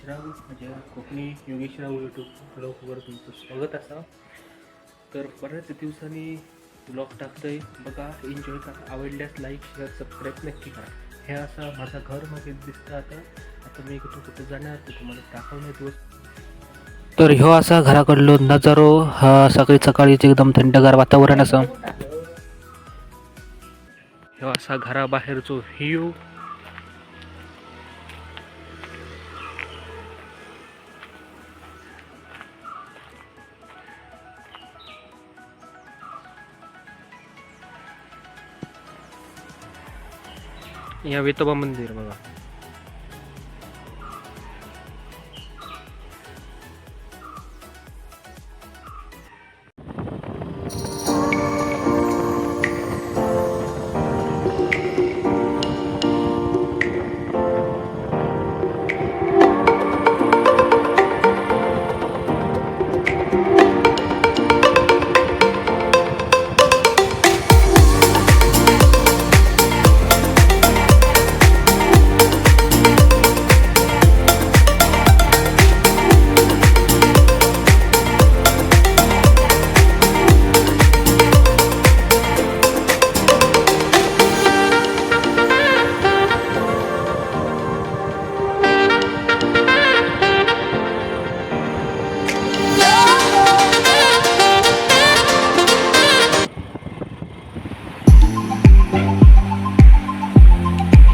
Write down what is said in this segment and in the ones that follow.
योगेशराव म्हणजे कोकणी योगेशराव यूट्यूब ब्लॉगवर तुमचं स्वागत असा. तर बऱ्याच दिवसांनी ब्लॉग टाकतोय बघा, एन्जॉय करा, आवडल्यास लाईक शेअर सबस्क्राईब नक्की करा. हे असा माझा घर मागे दिसतं. आता मी कुठं जाणार ते तुम्हाला दाखवणे दिवस. तर ह्यो असा घराकडलो नजारो, हा सकाळी सकाळीच एकदम थंडगार वातावरण असं. ह्यो असा घराबाहेरचो व्ह्यू. या विठोबा मंदिर बघा.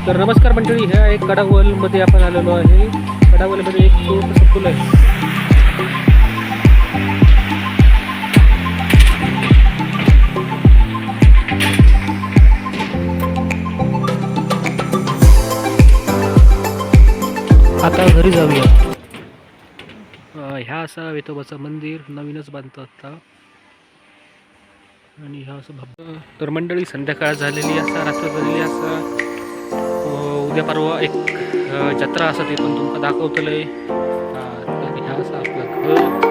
तर नमस्कार मंडळी, ह्या एक कडावलमध्ये आपण आलेलो आहे. कडावलमध्ये एक छोटंसं पूल आहे. आता घरी जाऊया. ह्या असा विठोबाचं मंदिर नवीनच बांधतो आता. आणि ह्या असं तर मंडळी संध्याकाळ झालेली असा, रात्र झालेली असा. उद्या परवा एक जत्रा असं ते पण तुमका दाखवतलंय. ह्या असं आपलं घर.